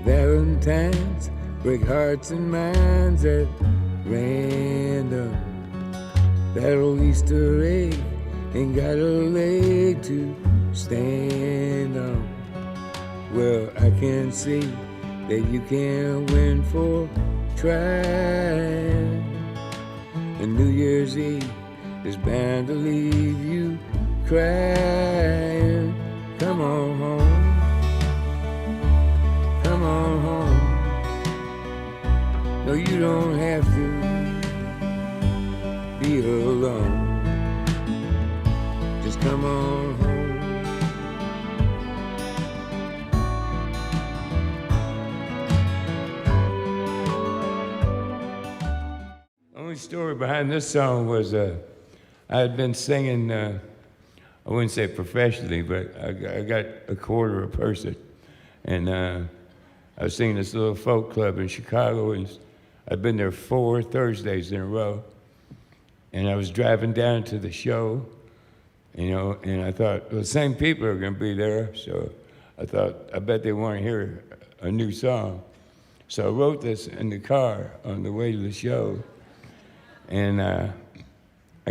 Valentines break hearts and minds at random. That old Easter egg ain't got a leg to stand on. Well, I can see that you can't win for trying. And New Year's Eve is bound to leave you crying. Come on home, come on home. No, you don't have to be alone. Just come on home. The only story behind this song was I had been singing, I wouldn't say professionally, but I got a quarter a person. And I was singing this little folk club in Chicago, and I'd been there 4 Thursdays in a row. And I was driving down to the show, you know, and I thought, well, the same people are going to be there, so I thought, I bet they want to hear a new song. So I wrote this in the car on the way to the show, and I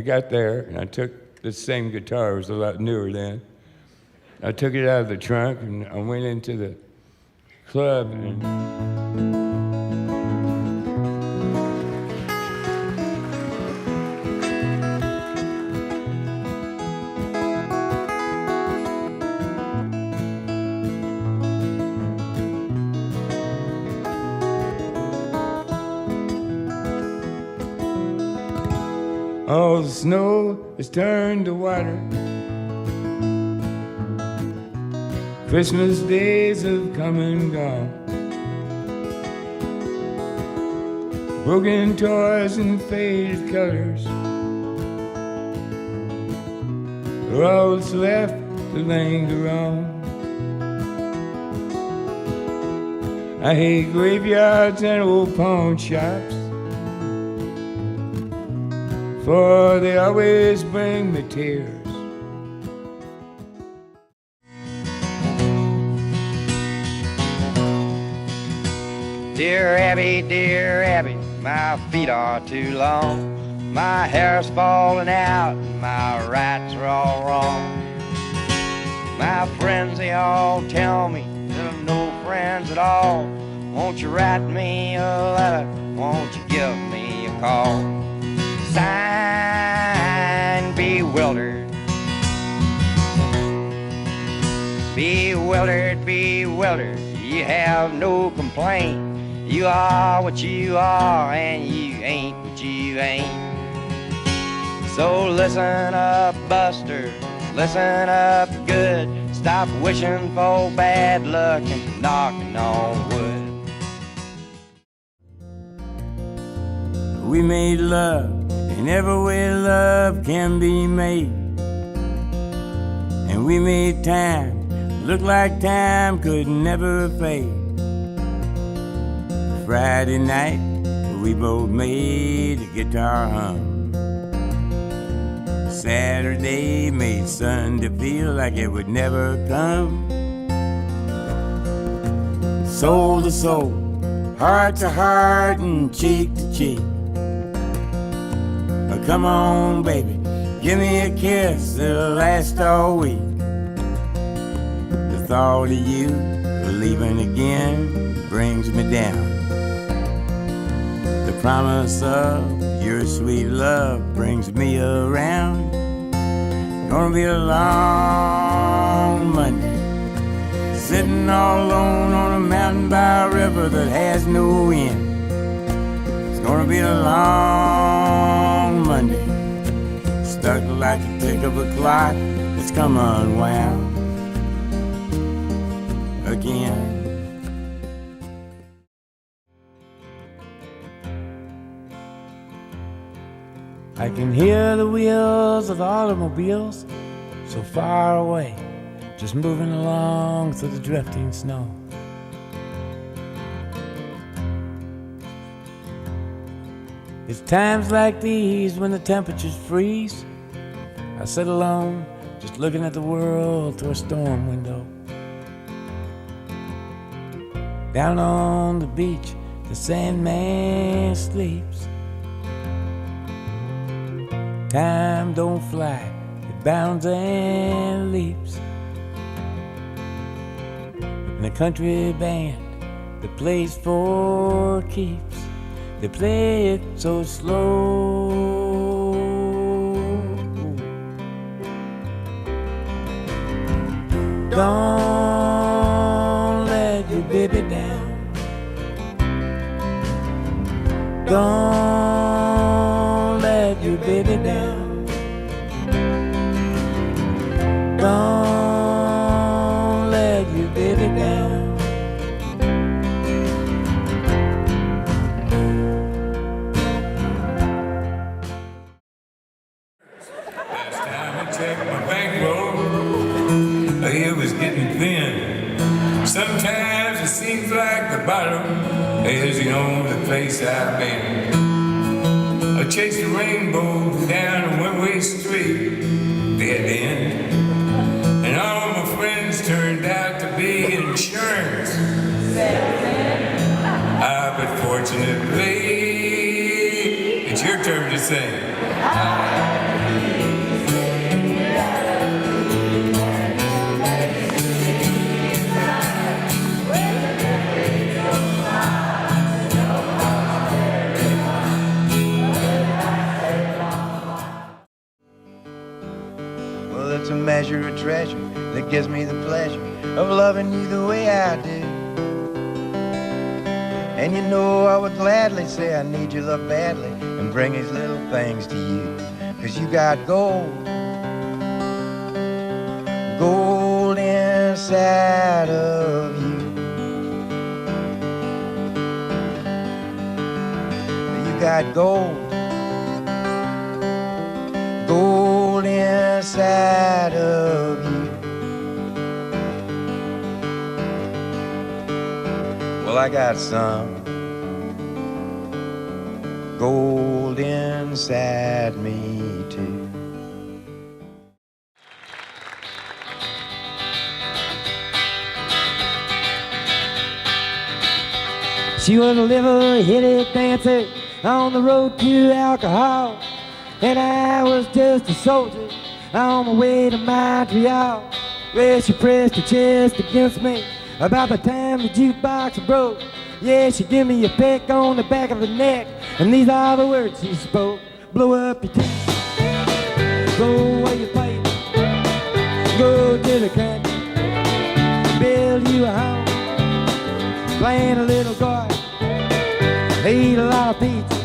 got there, and I took the same guitar, it was a lot newer then. I took it out of the trunk, and I went into the club, and all the snow has turned to water. Christmas days have come and gone. Broken toys and faded colors are all that's left to linger on. I hate graveyards and old pawn shops, for they always bring me tears. Dear Abby, my feet are too long. My hair's falling out and my rights are all wrong. My friends, they all tell me that I'm no friends at all. Won't you write me a letter? Won't you give me a call? Signed, Bewildered. Bewildered, bewildered, you have no complaint. You are what you are, and you ain't what you ain't. So listen up, Buster, listen up good. Stop wishing for bad luck and knocking on wood. We made love in every way love can be made. And we made time look like time could never fade. Friday night, we both made the guitar hum. Saturday made Sunday feel like it would never come. Soul to soul, heart to heart, and cheek to cheek. Oh, come on, baby, give me a kiss that'll last all week. The thought of you leaving again brings me down. The promise of your sweet love brings me around. Gonna be a long Monday, sitting all alone on a mountain by a river that has no end. It's gonna be a long Monday, stuck like the tick of a clock that's come unwound again. I can hear the wheels of automobiles so far away, just moving along through the drifting snow. It's times like these when the temperatures freeze, I sit alone, just looking at the world through a storm window. Down on the beach, the Sandman sleeps. Time don't fly, it bounds and leaps. And the country band that plays for keeps, they play it so slow. Don't let your baby down. Don't let your baby down. Don't let your baby down. Last time I checked my bankroll, it was getting thin. Sometimes it seems like the bottom is the only place I've been. I chased a rainbow down a one-way street, dead end. And all my friends turned out to be insurance. But fortunately, it's your turn to sing. Well, it's a measure of treasure that gives me the pleasure of loving you the way I do. And you know I would gladly say I need your love badly and bring these little things to you. 'Cause you got gold, gold inside of you. You got gold, gold inside of you. Well, I got some gold inside me too. She was a liver-headed dancer on the road to alcohol, and I was just a soldier on my way to Montreal, where she pressed her chest against me about the time the jukebox broke. Yeah, she gave me a peck on the back of the neck, and these are the words she spoke. Blow up your teeth, go away your plate, go to the country, build you a home, plant a little garden, eat a lot of pizza,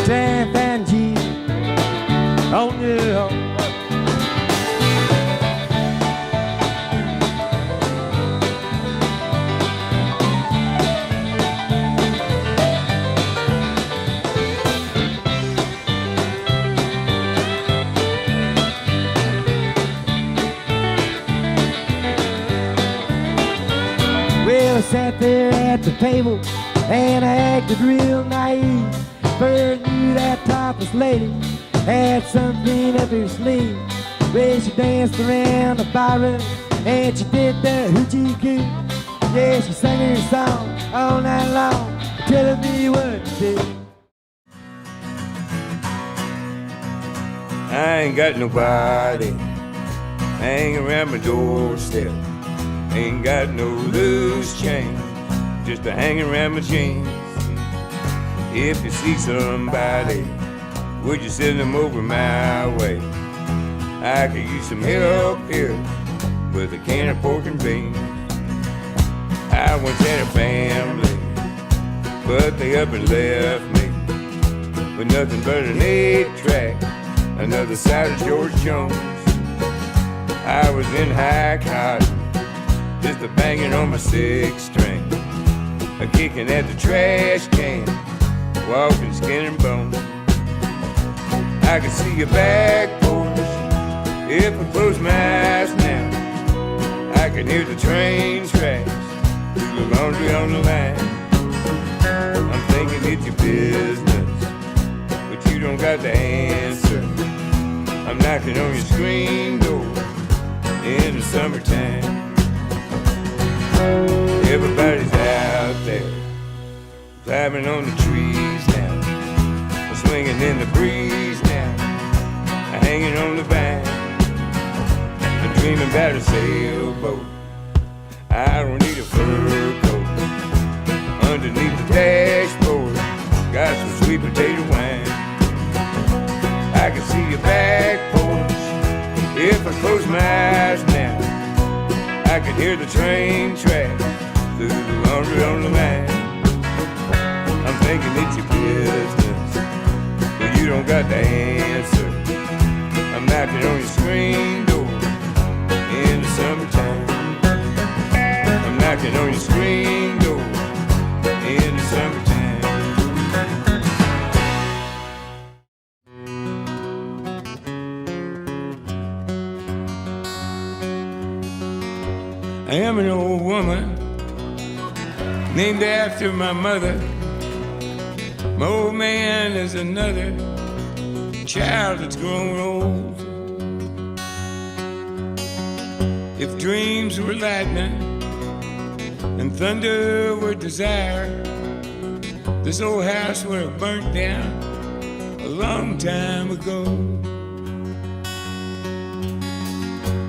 try and find Jesus on your own. Well, I sat there at the table and I acted real naive. First knew that topless lady had something up her sleeve. Well, she danced around the barroom and she did the hoochie coo. Yeah, she sang her song all night long, telling me what to do. I ain't got nobody hanging around my doorstep. Ain't got no loose change, just a hanging around my jeans. If you see somebody, would you send them over my way? I could use some help here with a can of pork and beans. I once had a family, but they up and left me with nothing but an 8-track, another side of George Jones. I was in high cotton, just a banging on my 6-string, a kicking at the trash can, walking skin and bone. I could see your back porch if I close my eyes now. I can hear the train tracks, do the laundry on the line. I'm thinking it's your business, but you don't got the answer. I'm knocking on your screen door in the summertime. Everybody's out climbing on the trees now, swinging in the breeze now, hanging on the vine, I'm dreaming about a sailboat. I don't need a fur coat. Underneath the dashboard, got some sweet potato wine. I can see your back porch if I close my eyes now. I can hear the train tracks through the laundry on the line. I'm thinking it's your business, but you don't got the answer. I'm knocking on your screen door in the summertime. I'm knocking on your screen door in the summertime. I am an old woman named after my mother. My old man is another child that's grown old. If dreams were lightning and thunder were desire, this old house would have burnt down a long time ago.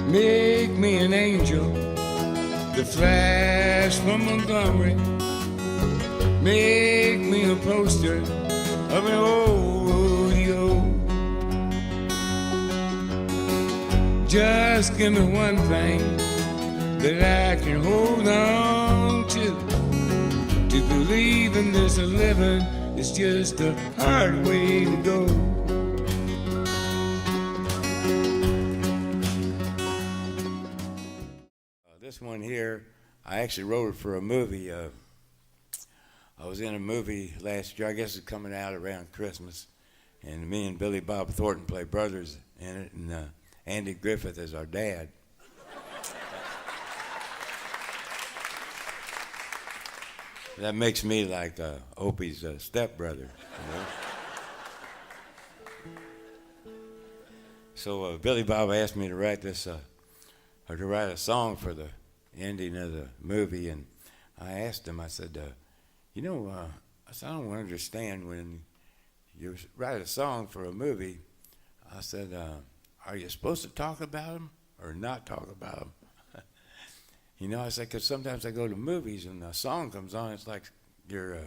Make me an angel that flies from Montgomery. Make me a poster of an old rodeo. Just give me one thing that I can hold on to believe in this living is just a hard way to go. This one here, I actually wrote it for a movie. I was in a movie last year, I guess it's coming out around Christmas, and me and Billy Bob Thornton play brothers in it, and Andy Griffith is our dad. That makes me like Opie's stepbrother, you know? So Billy Bob asked me to write this, or to write a song for the ending of the movie, and I asked him, I said, I don't understand when you write a song for a movie. I said, are you supposed to talk about them or not talk about them? I said, because sometimes I go to movies and a song comes on, it's like your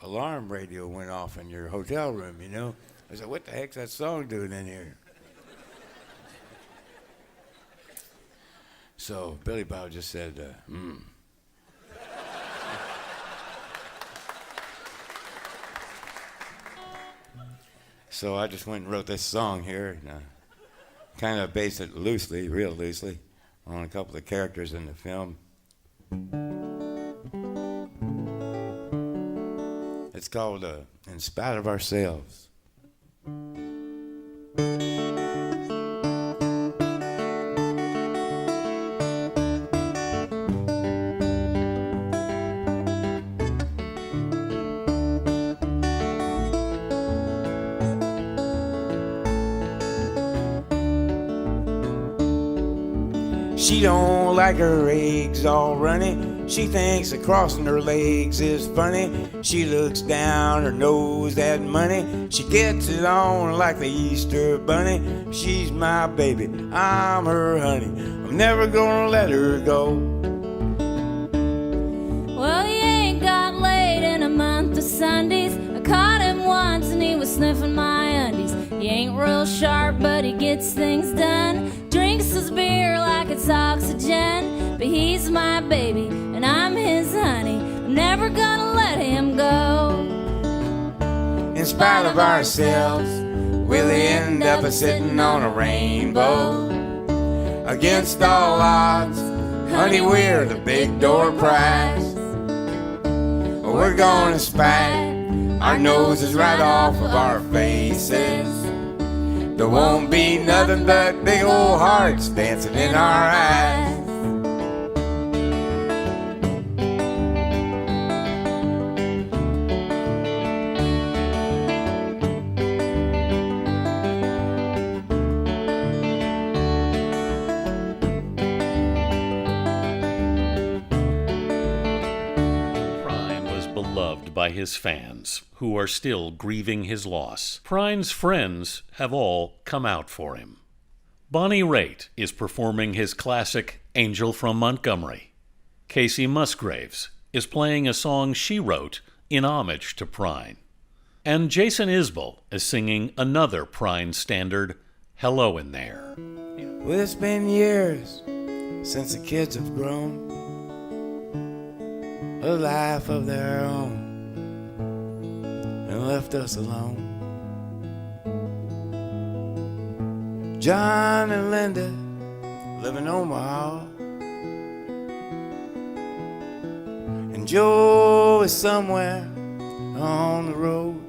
alarm radio went off in your hotel room, you know? I said, what the heck's that song doing in here? So Billy Bob just said, So I just went and wrote this song here, and kind of based it loosely, real loosely, on a couple of characters in the film. It's called In Spite of Ourselves. She don't like her eggs all runny. She thinks that crossing her legs is funny. She looks down her nose at money. She gets it on like the Easter bunny. She's my baby, I'm her honey. I'm never gonna let her go. Well, he ain't got laid in a month of Sundays. I caught him once and he was sniffing my undies. He ain't real sharp, but he gets things done. Drinks his beer like it's oxygen. But he's my baby and I'm his honey. I'm never gonna let him go. In spite of ourselves, we'll end up sitting on a rainbow. Against all odds, honey, we're the big door prize. We're gonna spite our noses right off of our faces. There won't be nothing but big old hearts dancing in our eyes. by his fans, who are still grieving his loss. Prine's friends have all come out for him. Bonnie Raitt is performing his classic Angel from Montgomery. Casey Musgraves is playing a song she wrote in homage to Prine. And Jason Isbell is singing another Prine standard, Hello in There. Well, it's been years since the kids have grown a life of their own and left us alone. John and Linda live in Omaha, and Joe is somewhere on the road.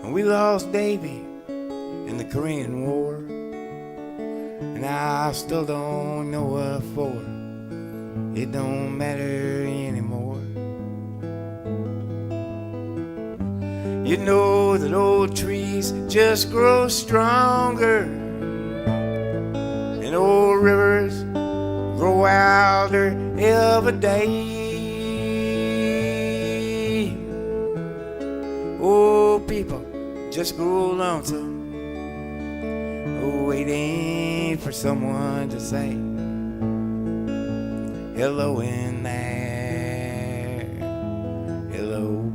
And we lost Davy in the Korean War, and I still don't know what for. It don't matter anymore. You know that old trees just grow stronger, and old rivers grow wilder every day. Old people just grow lonesome, waiting for someone to say hello in there, hello.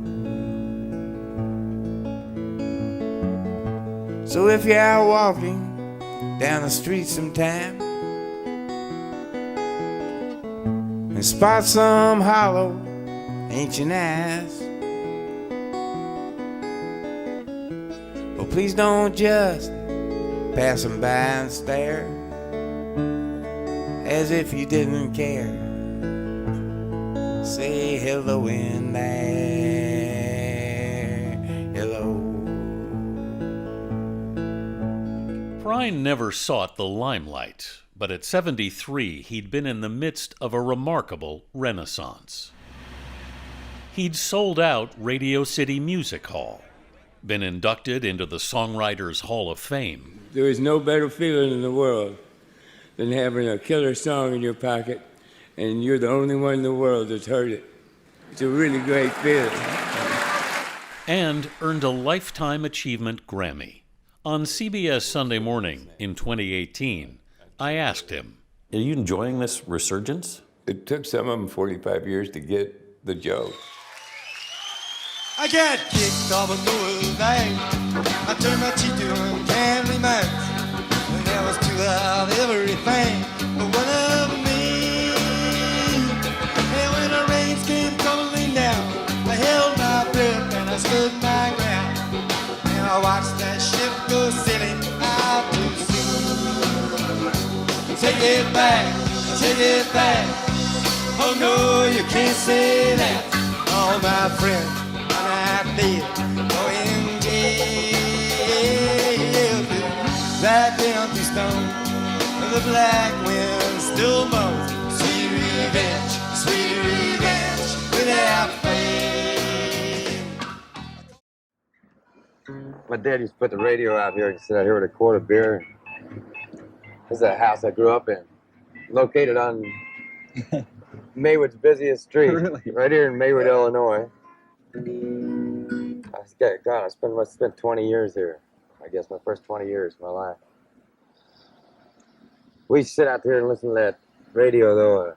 So if you're out walking down the street sometime and spot some hollow ancient ass, well, please don't just pass them by and stare as if you didn't care. Say hello in there, hello. Prine never sought the limelight, but at 73 he'd been in the midst of a remarkable renaissance. He'd sold out Radio City Music Hall, been inducted into the Songwriters Hall of Fame. There is no better feeling in the world than having a killer song in your pocket and you're the only one in the world that's heard it. It's a really great feeling. And earned a Lifetime Achievement Grammy. On CBS Sunday Morning in 2018, I asked him, Are you enjoying this resurgence? It took some of them 45 years to get the joke. I got kicked off a Noah's night. I turned my cheek to uncanny nights. And there was two of everything but one of me. And when the rains came tumbling down, I held my breath and I stood my ground. And I watched that ship go sailing out to sea. Take it back, take it back. Oh no, you can't say that. Oh my friend, I did go in jail. That empty stone, the black wind still moans. Sweet revenge without fame. My dad used to put the radio out here and sit out here with a quart of beer. This is a house I grew up in, located on Maywood's busiest street, right here in Maywood, Illinois. I spent 20 years here. I guess my first 20 years of my life. We sit out there and listen to that radio, though.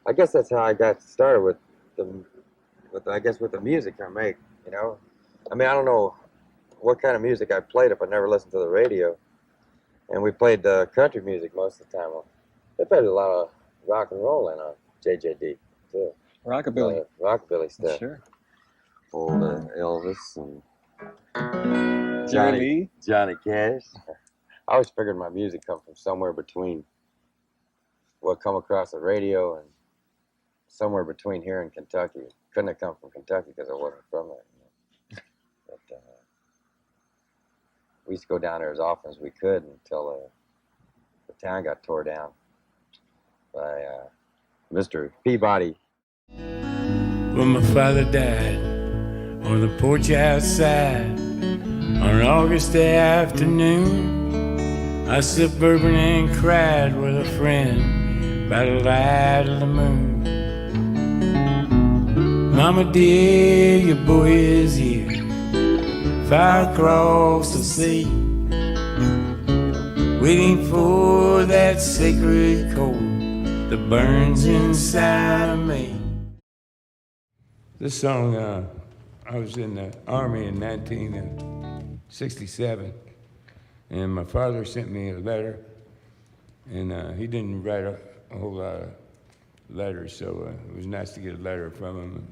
I guess that's how I got started with the music I make. You know, I mean, I don't know what kind of music I played if I never listened to the radio. And we played country music most of the time. They played a lot of rock and roll in on JJD too. Rockabilly. Rockabilly stuff. Sure. Old Elvis and Jerry Lee. Johnny Cash. I always figured my music come from somewhere between what come across the radio and somewhere between here and Kentucky. Couldn't have come from Kentucky because I wasn't from there. You know? But we used to go down there as often as we could until the town got tore down by Mr. Peabody. When my father died on the porch outside on an August afternoon, I sipped bourbon and cried with a friend by the light of the moon. Mama dear, your boy is here, far across the sea, waiting for that sacred coal that burns inside of me. This song, I was in the Army in 1967, and my father sent me a letter, and he didn't write a whole lot of letters, so it was nice to get a letter from him.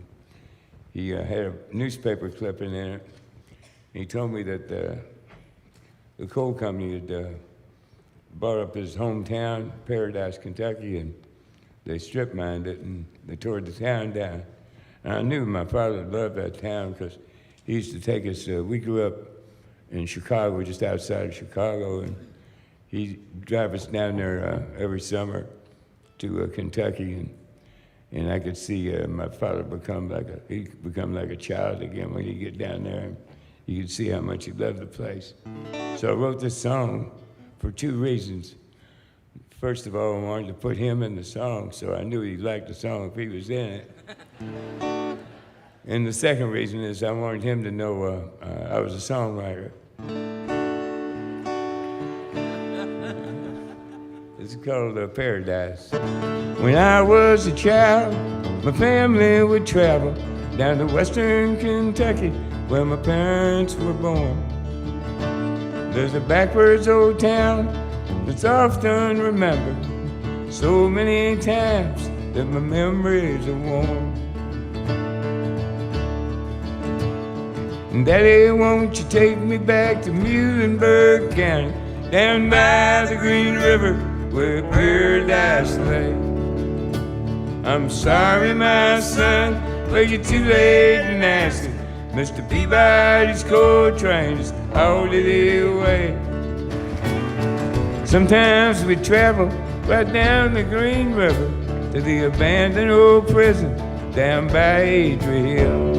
He had a newspaper clipping in it. He told me that the coal company had bought up his hometown, Paradise, Kentucky, and they strip mined it, and they tore the town down. And I knew my father loved that town because he used to take us, we grew up in Chicago, just outside of Chicago, and he'd drive us down there every summer to Kentucky, and I could see my father become like a child again when he'd get down there, and you could see how much he loved the place. So I wrote this song for two reasons. First of all, I wanted to put him in the song, so I knew he'd like the song if he was in it. And the second reason is I wanted him to know I was a songwriter. It's called Paradise. When I was a child, my family would travel down to western Kentucky where my parents were born. There's a backwards old town that's often remembered so many times that my memories are warm. Daddy, won't you take me back to Muhlenberg County, down by the Green River where paradise lay? I'm sorry, my son, but you're too late in asking. Mr. Peabody's coal train is already away. Sometimes we travel right down the Green River to the abandoned old prison down by Adria Hill,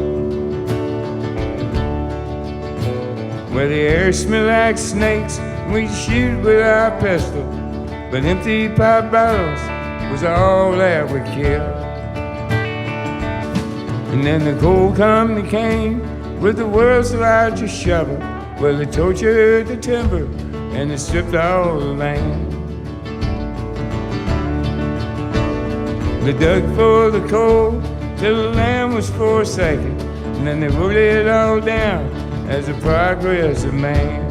where the air smelled like snakes and we shoot with our pistol, but empty pop bottles was all that we killed. And then the coal company came with the world's largest shovel, where they tortured the timber and they stripped all the land. They dug for the coal till the land was forsaken, and then they wrote it all down as the progress of man.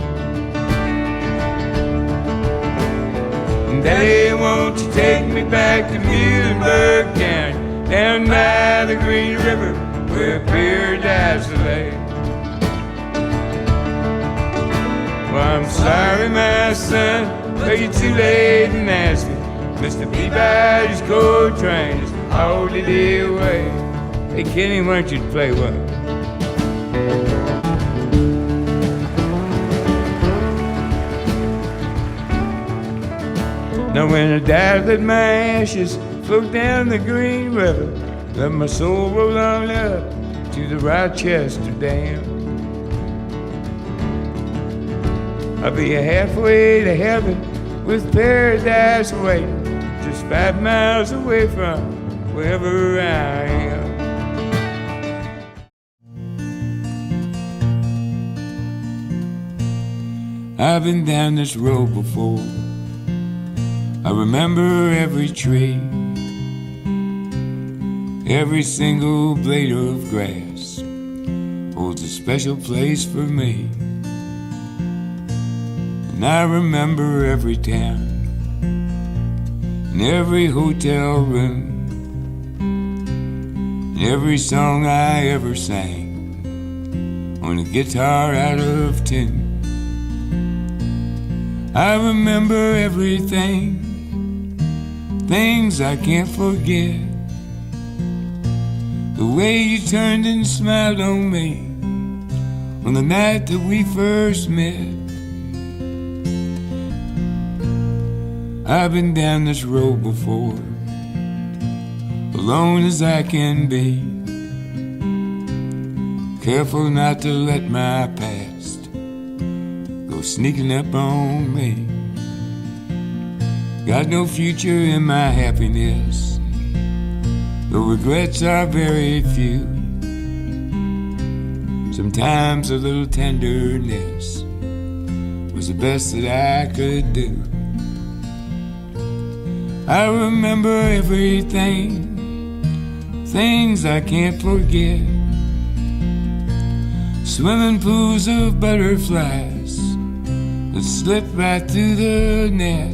And Daddy, won't you take me back to Muhlenberg County, down by the Green River where paradise lay? Well, I'm sorry, my son, but you're too late in asking. Mr. Peabody's coal train is already away. Hey, Kenny, why don't you play one? Now when I died, let my ashes float down the Green River, let my soul roll on up to the Rochester Dam. I'll be halfway to heaven with paradise waiting, just 5 miles away from wherever I am. I've been down this road before. I remember every tree, every single blade of grass holds a special place for me. And I remember every town and every hotel room and every song I ever sang on a guitar out of tune. I remember everything, things I can't forget. The way you turned and smiled on me on the night that we first met. I've been down this road before, alone as I can be, careful not to let my past go sneaking up on me. Got no future in my happiness, the regrets are very few. Sometimes a little tenderness was the best that I could do. I remember everything, things I can't forget. Swimming pools of butterflies that slip right through the net.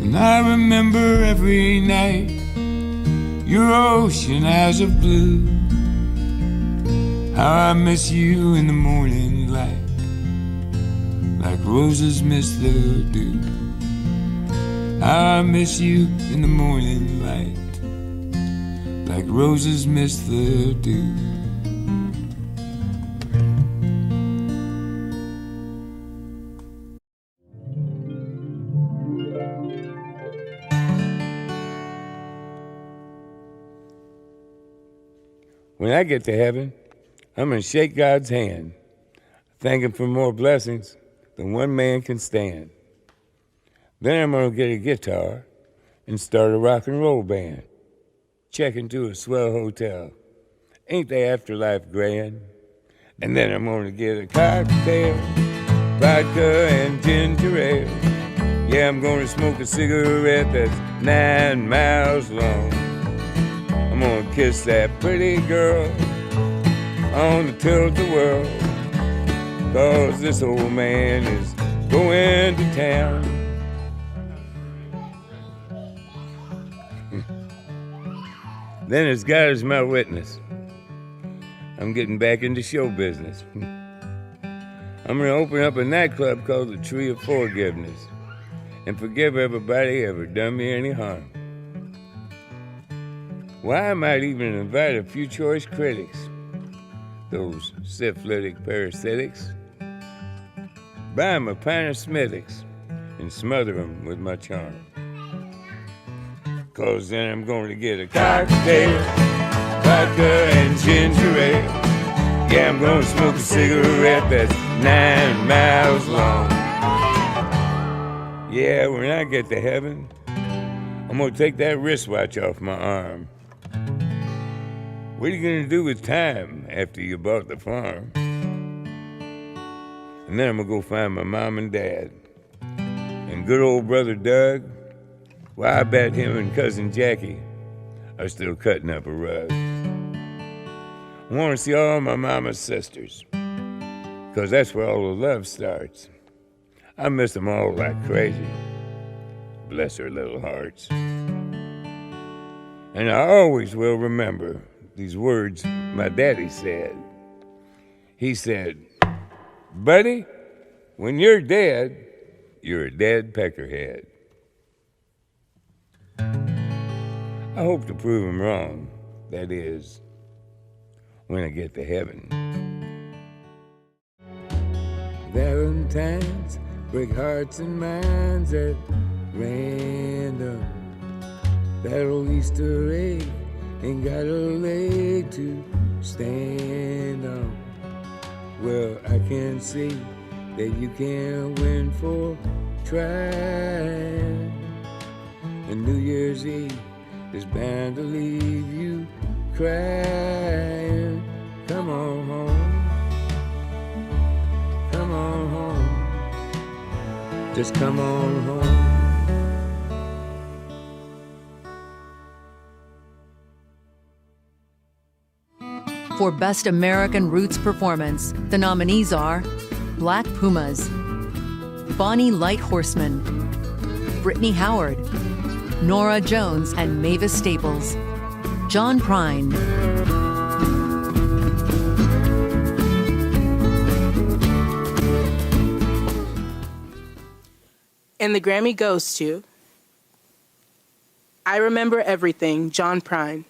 And I remember every night your ocean eyes of blue. How I miss you in the morning light, like roses miss the dew. How I miss you in the morning light, like roses miss the dew. When I get to heaven, I'm going to shake God's hand, thank Him for more blessings than one man can stand. Then I'm going to get a guitar and start a rock and roll band. Check into a swell hotel. Ain't the afterlife grand? And then I'm going to get a cocktail, vodka and ginger ale. Yeah, I'm going to smoke a cigarette that's 9 miles long. I'm gonna kiss that pretty girl on the tilt-a-whirl, 'cause this old man is going to town. Then as God is my witness, I'm getting back into show business. I'm gonna open up a nightclub called the Tree of Forgiveness and forgive everybody ever done me any harm. Why, I might even invite a few choice critics, those syphilitic parasitics, buy 'em a pint of Smithwick's and smother 'em with my charm. 'Cause then I'm going to get a cocktail, vodka and ginger ale. Yeah, I'm going to smoke a cigarette that's 9 miles long. Yeah, when I get to heaven, I'm going to take that wristwatch off my arm. What are you going to do with time after you bought the farm? And then I'm going to go find my mom and dad. And good old brother Doug, well, I bet him and cousin Jackie are still cutting up a rug. I want to see all my mama's sisters, 'cause that's where all the love starts. I miss them all like crazy. Bless their little hearts. And I always will remember these words my daddy said. He said, buddy, when you're dead, you're a dead peckerhead. I hope to prove him wrong. That is, when I get to heaven. Valentines break hearts and minds at random. That old Easter egg ain't got a leg to stand on. Well, I can see that you can't win for trying. And New Year's Eve is bound to leave you crying. Come on home. Come on home. Just come on home. For Best American Roots Performance, the nominees are Black Pumas, Bonnie Light Horseman, Brittany Howard, Nora Jones and Mavis Staples, John Prine. And the Grammy goes to I Remember Everything, John Prine.